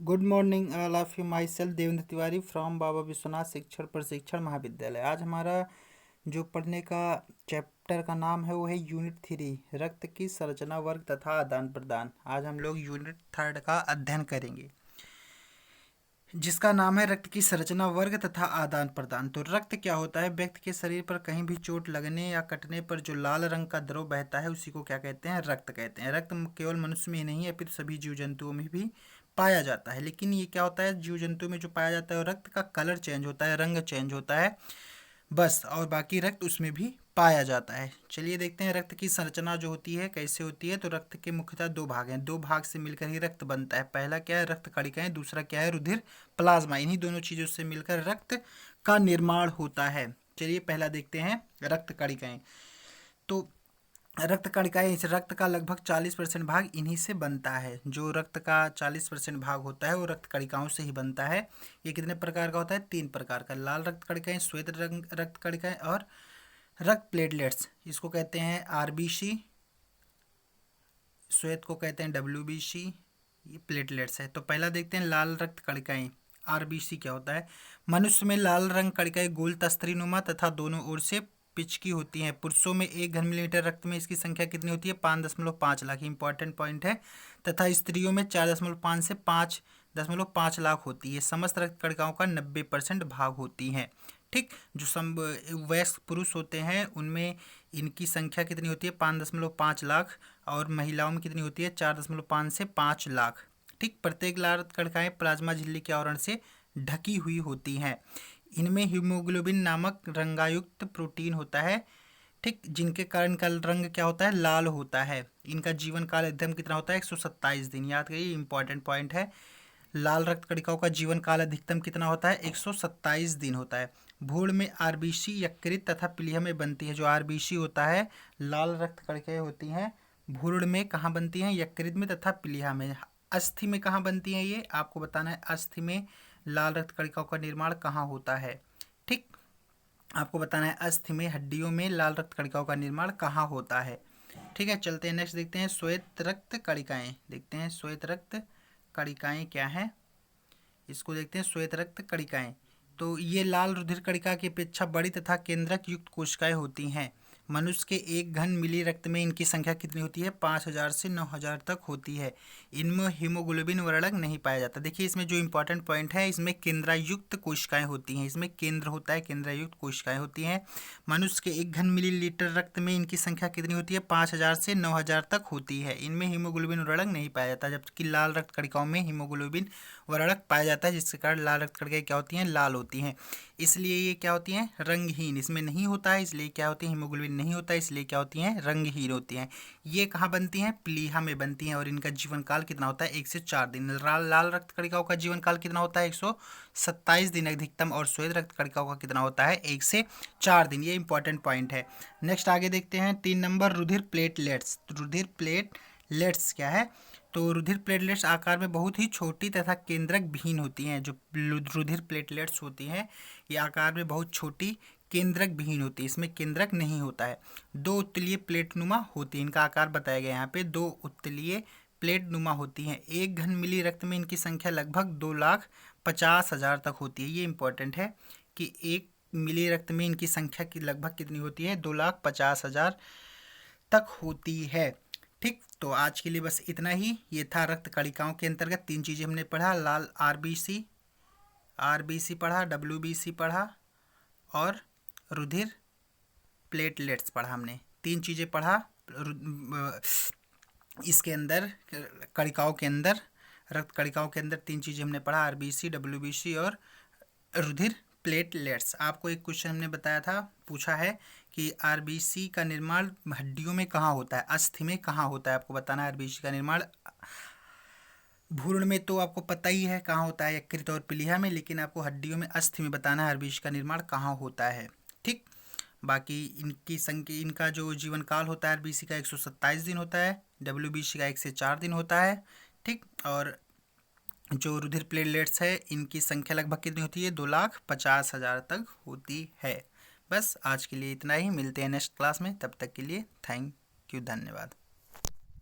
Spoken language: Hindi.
Good morning all of you. Myself Devendra Tiwari from Baba Vishwanath Shikshan Prashikshan महाविद्यालय। आज हमारा जो पढ़ने का चैप्टर का नाम है वो है यूनिट 3, रक्त की संरचना, वर्ग तथा आदान प्रदान। आज हम लोग यूनिट 3 का अध्ययन करेंगे जिसका नाम है रक्त की संरचना, वर्ग तथा आदान प्रदान। तो रक्त क्या होता है? व्यक्ति के शरीर पर कहीं भी चोट लगने या कटने पर जो लाल रंग का द्रव बहता है उसी को क्या कहते हैं? रक्त कहते हैं। रक्त केवल मनुष्य में ही नहीं अपितु सभी जीव जंतुओं में भी पाया जाता है। लेकिन ये क्या होता है, जीव जंतु में जो पाया जाता है रक्त का कलर चेंज होता है, रंग चेंज होता है बस, और बाकी रक्त उसमें भी पाया जाता है। चलिए देखते हैं रक्त की संरचना जो होती है कैसे होती है। तो रक्त के मुख्यतः दो भाग हैं, दो भाग से मिलकर ही रक्त बनता है। पहला क्या है? रक्त कणिकाएं। दूसरा क्या है? रुधिर प्लाज्मा। इन्हीं दोनों चीजों से मिलकर रक्त का निर्माण होता है। चलिए पहला देखते हैं रक्त कणिकाएं। तो रक्त कणिकाएं, इस रक्त का लगभग 40% भाग इन्हीं से बनता है। जो रक्त का 40% भाग होता है वो रक्त कणिकाओं से ही बनता है। ये कितने प्रकार का होता है? 3 प्रकार का। लाल रक्त कणिकाएं, श्वेत रक्त कणिकाएं और रक्त प्लेटलेट्स। इसको कहते हैं आरबीसी, श्वेत को कहते हैं डब्ल्यूबीसी, ये प्लेटलेट्स है। तो पहला देखते हैं लाल रक्त कणिकाएं। आरबीसी क्या होता है? मनुष्य में लाल रंग कणिकाएं गोल तस्तरीनुमा तथा दोनों ओर से पिच की होती हैं। पुरुषों में 1 घन मिलीलीटर रक्त में इसकी संख्या कितनी होती है? 5.5 लाख। इंपॉर्टेंट पॉइंट है। तथा स्त्रियों में 4.5 से 5.5 लाख होती है। समस्त रक्त कणिकाओं का 90% भाग होती हैं। ठीक, जो वयस्क पुरुष होते हैं उनमें इनकी संख्या कितनी होती है? 5.5 लाख। और महिलाओं में कितनी होती है? 4.5 से 5 लाख। ठीक, प्रत्येक लाल रक्त कणिकाएं प्लाज्मा झिल्ली के आवरण से ढकी हुई होती हैं। इनमें हीमोग्लोबिन नामक रंगायुक्त प्रोटीन होता है, ठीक, जिनके कारण इनका रंग क्या होता है? लाल होता है। इनका जीवन काल अधिकतम कितना होता है? 127 दिन। याद करिए, इंपॉर्टेंट पॉइंट है। लाल रक्त कणिकाओं का जीवन काल अधिकतम कितना होता है? 127 दिन होता है। भ्रूण में आरबीसी यकृत तथा प्लीहा में बनती है। जो आरबीसी होता है, लाल रक्त कणिकाएं होती हैं, भ्रूण में कहाँ बनती हैं? यकृत में तथा प्लीहा में। अस्थि में कहाँ बनती हैं? ये आपको बताना है। अस्थि में लाल रक्त कणिकाओं का निर्माण कहाँ होता है? ठीक, आपको बताना है अस्थि में, हड्डियों में लाल रक्त कणिकाओं का निर्माण कहाँ होता है। ठीक है, चलते हैं नेक्स्ट देखते हैं श्वेत रक्त कणिकाएं। देखते हैं श्वेत रक्त कणिकाएं क्या है, इसको देखते हैं। श्वेत रक्त कणिकाएं, तो ये लाल रुधिर कणिका की अपेक्षा बड़ी तथा केंद्रक युक्त कोशिकाएं होती हैं। मनुष्य के 1 घन मिली रक्त में इनकी संख्या कितनी होती है? 5000 से 9000 तक होती है। इनमें हीमोग्लोबिन वर्णक नहीं पाया जाता। देखिए इसमें जो इंपॉर्टेंट पॉइंट है, इसमें केंद्रायुक्त कोशिकाएं होती हैं। इसमें केंद्र होता है, केंद्रायुक्त कोशिकाएं होती हैं। मनुष्य के 1 घन मिलीलीटर रक्त में इनकी संख्या कितनी होती है? 5000 से 9000 तक होती है। इनमें हीमोग्लोबिन वर्णक नहीं पाया जाता, जबकि लाल रक्त कणिकाओं में हीमोग्लोबिन वर्णक पाया जाता है, जिसके कारण लाल रक्त कणिकाएं क्या होती हैं? लाल होती हैं। इसलिए ये क्या होती हैं? रंगहीन। इसमें नहीं होता है इसलिए क्या होती है? हीमोग्लोबिन नहीं होता है इसलिए क्या होती हैं? रंगहीन होती हैं। ये कहाँ बनती हैं? प्लीहा में बनती हैं। और इनका जीवन काल कितना होता है? 1 से 4 दिन। लाल रक्त कणिकाओं का जीवन काल कितना होता है? 127 दिन अधिकतम। और श्वेत रक्त कणिकाओं का कितना होता है? 1 से 4 दिन। ये इंपॉर्टेंट पॉइंट है। नेक्स्ट आगे देखते हैं 3 नंबर रुधिर प्लेटलेट्स। रुधिर प्लेटलेट्स क्या है? तो रुधिर प्लेटलेट्स आकार में बहुत ही छोटी तथा केंद्रक विहीन होती हैं। जो रुधिर प्लेटलेट्स होती हैं ये आकार में बहुत छोटी, केंद्रक विहीन होती है। इसमें केंद्रक नहीं होता है। 2 उत्तलीय प्लेटनुमा होती है। इनका आकार बताया गया यहाँ पे। 2 उत्तलीय प्लेटनुमा होती हैं। 1 घन मिली रक्त में इनकी संख्या लगभग 2,50,000 तक होती है। ये इंपॉर्टेंट है कि 1 मिली रक्त में इनकी संख्या की लगभग कितनी होती है? 2,50,000 तक होती है। ठीक, तो आज के लिए बस इतना ही। ये था रक्त कणिकाओं के अंतर्गत 3 चीज़ें हमने पढ़ा। लाल आरबीसी पढ़ा, डब्ल्यूबीसी पढ़ा और रुधिर प्लेटलेट्स पढ़ा। हमने 3 चीज़ें पढ़ा इसके अंदर, कणिकाओं के अंदर, रक्त कणिकाओं के अंदर 3 चीज़ें हमने पढ़ा, आरबीसी, डब्ल्यूबीसी और रुधिर प्लेटलेट्स। आपको एक क्वेश्चन हमने बताया था, पूछा है कि आरबीसी का निर्माण हड्डियों में कहाँ होता है? अस्थि में कहाँ होता है? आपको बताना है आरबीसी का निर्माण। भ्रूण में तो आपको पता ही है कहाँ होता है, यकृत और प्लीहा में, लेकिन आपको हड्डियों में, अस्थि में बताना है आरबीसी का निर्माण कहाँ होता है। ठीक, बाकी इनकी संख्या, इनका जो जीवन काल होता है आरबीसी का 127 दिन होता है, डब्ल्यूबीसी का 1 से 4 दिन होता है। ठीक, और जो रुधिर प्लेटलेट्स है इनकी संख्या लगभग कितनी होती है? 2,50,000 तक होती है। बस आज के लिए इतना ही। मिलते हैं नेक्स्ट क्लास में, तब तक के लिए थैंक यू, धन्यवाद।